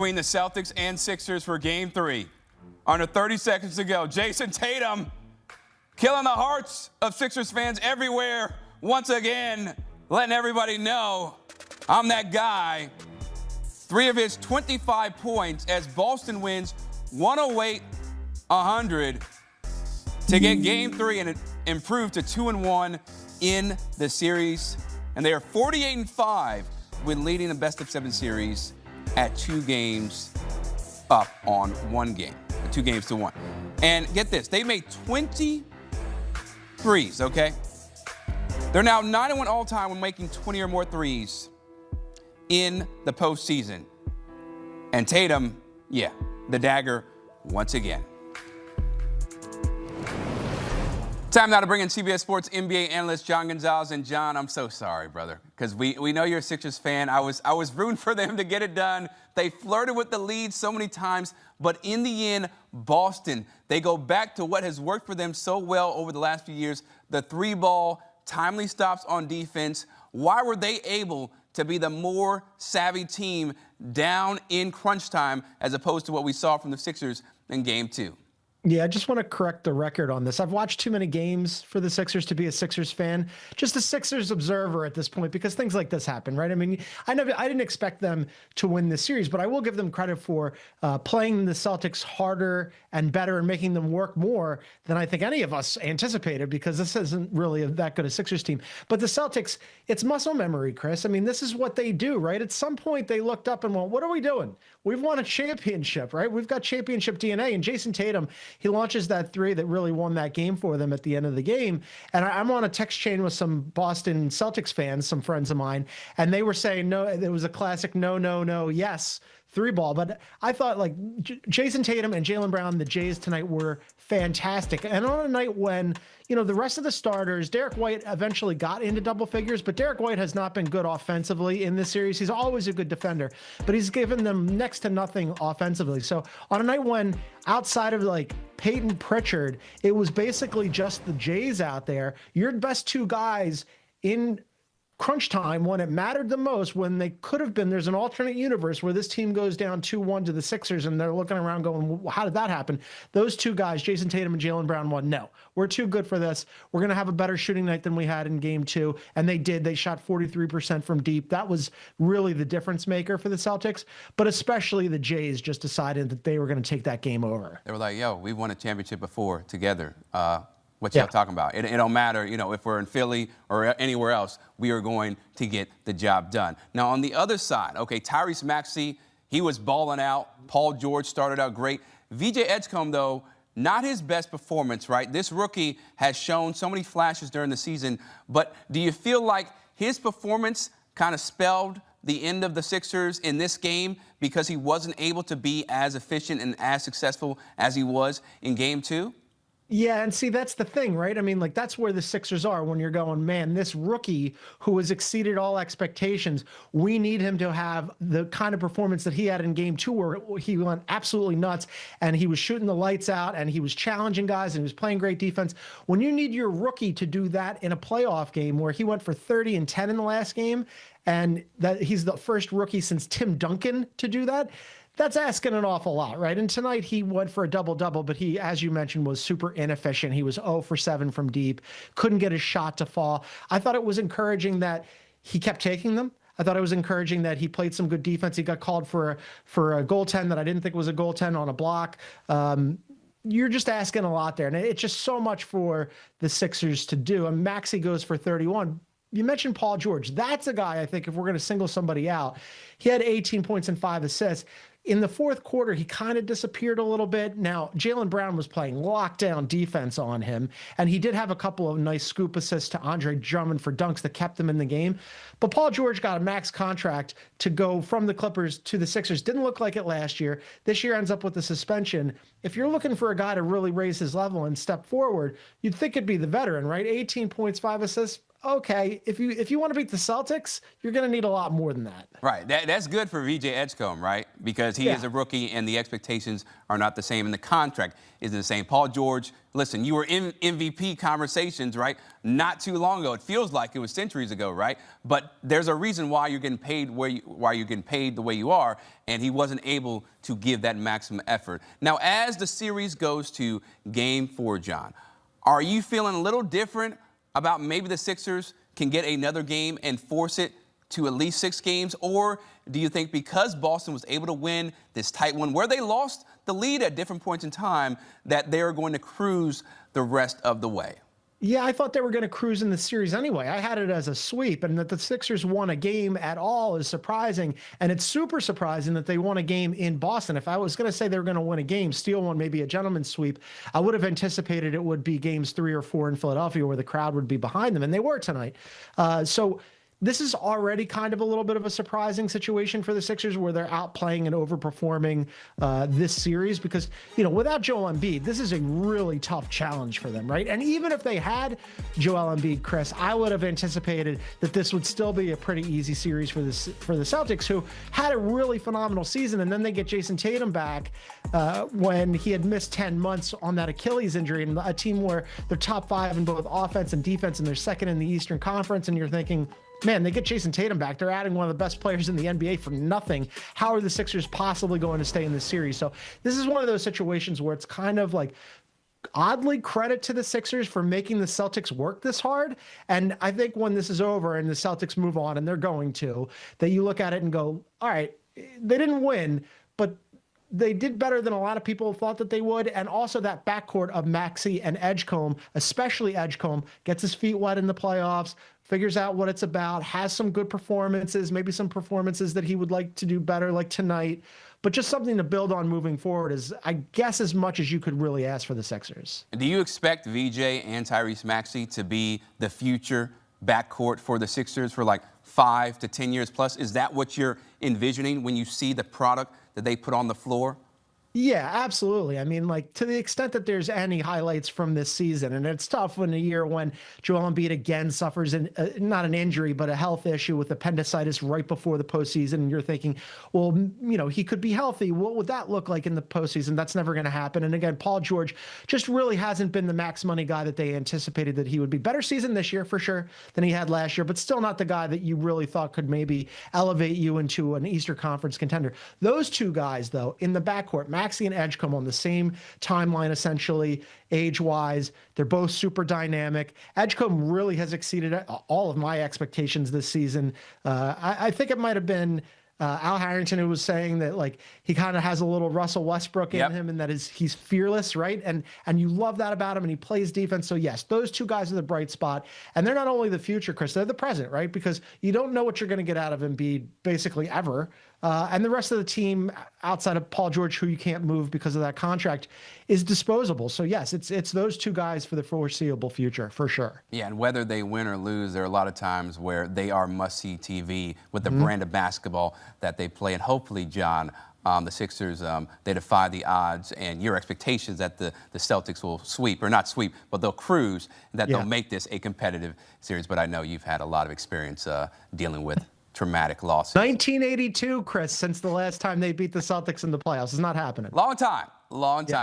Between the Celtics and Sixers for Game 3. Under 30 seconds to go. Jason Tatum killing the hearts of Sixers fans everywhere. Once again, letting everybody know I'm that guy. 3 of his 25 points as Boston wins 108-100 to get Game 3 and improve to 2-1 in the series. And they are 48-5 when leading the best-of-7 series at 2 games up on 1 game, 2 games to 1. And get this, they made 20 threes, okay? They're now 9-1 all-time when making 20 or more threes in the postseason. And Tatum, yeah, the dagger once again. Time now to bring in CBS Sports NBA analyst John Gonzalez. And John, I'm so sorry, brother, because we know you're a Sixers fan. I was rooting for them to get it done. They flirted with the lead so many times, but in the end, Boston, they go back to what has worked for them so well over the last few years, the 3-ball, timely stops on defense. Why were they able to be the more savvy team down in crunch time as opposed to what we saw from the Sixers in Game 2? Yeah, I just want to correct the record on this. I've watched too many games for the Sixers to be a Sixers fan. Just a Sixers observer at this point, because things like this happen, right? I mean, I didn't expect them to win this series, but I will give them credit for playing the Celtics harder and better and making them work more than I think any of us anticipated, because this isn't really that good a Sixers team. But the Celtics, it's muscle memory, Chris. I mean, this is what they do, right? At some point, they looked up and went, what are we doing? We've won a championship, right? We've got championship DNA. And Jason Tatum, he launches that 3 that really won that game for them at the end of the game. And I'm on a text chain with some Boston Celtics fans, some friends of mine, and they were saying, no, it was a classic no, no, no, yes 3-ball. But I thought, like, Jason Tatum and Jaylen Brown, the Jays tonight, were fantastic. And on a night when, you know, the rest of the starters, Derek White eventually got into double figures, but Derek White has not been good offensively in this series. He's always a good defender, but he's given them next to nothing offensively. So on a night when, outside of like Peyton Pritchard, it was basically just the Jays out there, your best 2 guys in crunch time when it mattered the most, when they could have been, there's an alternate universe where this team goes down 2-1 to the Sixers and they're looking around going, well, how did that happen? Those 2 guys, Jason Tatum and Jaylen Brown, won. No, we're too good for this. We're going to have a better shooting night than we had in Game 2. And they did. They shot 43% from deep. That was really the difference maker for the Celtics, but especially the Jays just decided that they were going to take that game over. They were like, yo, we won a championship before together. What y'all talking about? It don't matter, you know, if we're in Philly or anywhere else, we are going to get the job done. Now, on the other side, okay, Tyrese Maxey, he was balling out. Paul George started out great. VJ Edgecombe, though, not his best performance, right? This rookie has shown so many flashes during the season, but do you feel like his performance kind of spelled the end of the Sixers in this game because he wasn't able to be as efficient and as successful as he was in Game 2? Yeah, and see, that's the thing, right? I mean, like, that's where the Sixers are when you're going, man, this rookie who has exceeded all expectations, we need him to have the kind of performance that he had in Game 2 where he went absolutely nuts and he was shooting the lights out and he was challenging guys and he was playing great defense. When you need your rookie to do that in a playoff game where he went for 30 and 10 in the last game, and that he's the first rookie since Tim Duncan to do that, that's asking an awful lot, right? And tonight he went for a double-double, but he, as you mentioned, was super inefficient. He was 0 for 7 from deep, couldn't get his shot to fall. I thought it was encouraging that he kept taking them. I thought it was encouraging that he played some good defense. He got called for a goaltend that I didn't think was a goaltend on a block. You're just asking a lot there, and it's just so much for the Sixers to do. And Maxey goes for 31. You mentioned Paul George. That's a guy, I think, if we're going to single somebody out, he had 18 points and 5 assists. In the fourth quarter, he kind of disappeared a little bit. Now, Jaylen Brown was playing lockdown defense on him, and he did have a couple of nice scoop assists to Andre Drummond for dunks that kept them in the game. But Paul George got a max contract to go from the Clippers to the Sixers. Didn't look like it last year. This year ends up with a suspension. If you're looking for a guy to really raise his level and step forward, you'd think it'd be the veteran, right? 18 points, 5 assists. okay, if you want to beat the Celtics, you're going to need a lot more than that. Right. That's good for VJ Edgecombe, right? Because he is a rookie and the expectations are not the same and the contract isn't the same. Paul George, listen, you were in MVP conversations, right? Not too long ago. It feels like it was centuries ago, right? But there's a reason why you're getting paid why you're getting paid the way you are, and he wasn't able to give that maximum effort. Now, as the series goes to Game 4, John, are you feeling a little different about maybe the Sixers can get another game and force it to at least 6 games? Or do you think because Boston was able to win this tight one where they lost the lead at different points in time that they're going to cruise the rest of the way? Yeah, I thought they were going to cruise in the series anyway. I had it as a sweep, and that the Sixers won a game at all is surprising, and it's super surprising that they won a game in Boston. If I was going to say they were going to win a game, steal one, maybe a gentleman's sweep, I would have anticipated it would be games 3 or 4 in Philadelphia where the crowd would be behind them, and they were tonight. So this is already kind of a little bit of a surprising situation for the Sixers where they're outplaying and overperforming this series because, without Joel Embiid, this is a really tough challenge for them, right? And even if they had Joel Embiid, Chris, I would have anticipated that this would still be a pretty easy series for the Celtics, who had a really phenomenal season, and then they get Jason Tatum back when he had missed 10 months on that Achilles injury, and a team where they're top 5 in both offense and defense, and they're second in the Eastern Conference, and you're thinking, man, they get Jason Tatum back. They're adding one of the best players in the NBA for nothing. How are the Sixers possibly going to stay in this series? So this is one of those situations where it's kind of like oddly credit to the Sixers for making the Celtics work this hard. And I think when this is over and the Celtics move on, and they're going to, that you look at it and go, all right, they didn't win, but they did better than a lot of people thought that they would. And also that backcourt of Maxey and Edgecombe, especially Edgecombe, gets his feet wet in the playoffs, figures out what it's about, has some good performances, maybe some performances that he would like to do better, like tonight, but just something to build on moving forward is, I guess, as much as you could really ask for the Sixers. Do you expect VJ and Tyrese Maxey to be the future backcourt for the Sixers for like 5 to 10 years plus? Is that what you're envisioning when you see the product that they put on the floor? Yeah, absolutely. I mean, like, to the extent that there's any highlights from this season, and it's tough in a year when Joel Embiid again suffers not an injury, but a health issue with appendicitis right before the postseason, and you're thinking, well, he could be healthy. What would that look like in the postseason? That's never going to happen. And again, Paul George just really hasn't been the max money guy that they anticipated that he would be. Better season this year, for sure, than he had last year, but still not the guy that you really thought could maybe elevate you into an Eastern Conference contender. Those two guys, though, in the backcourt, Maxey and Edgecombe on the same timeline, essentially, age-wise. They're both super dynamic. Edgecombe really has exceeded all of my expectations this season. I think it might have been Al Harrington who was saying that, like, he kind of has a little Russell Westbrook in him, and that he's fearless, right? And you love that about him, and he plays defense. So yes, those two guys are the bright spot, and they're not only the future, Chris, they're the present, right? Because you don't know what you're going to get out of Embiid basically ever. And the rest of the team, outside of Paul George, who you can't move because of that contract, is disposable. So yes, it's those two guys for the foreseeable future, for sure. Yeah, and whether they win or lose, there are a lot of times where they are must-see TV with the brand of basketball that they play. And hopefully, John, the Sixers, they defy the odds and your expectations that the Celtics will sweep, or not sweep, but they'll cruise, that they'll make this a competitive series. But I know you've had a lot of experience dealing with traumatic losses. 1982, Chris, since the last time they beat the Celtics in the playoffs. It's not happening. Long time.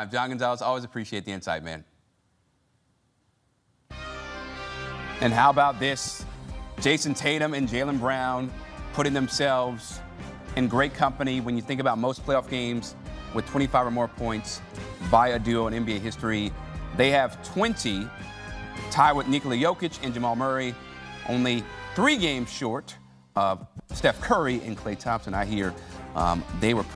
John Gonzalez, always appreciate the insight, man. And how about this? Jason Tatum and Jaylen Brown putting themselves in great company when you think about most playoff games with 25 or more points by a duo in NBA history. They have 20, tied with Nikola Jokic and Jamal Murray, only 3 games short of Steph Curry and Klay Thompson. I hear they were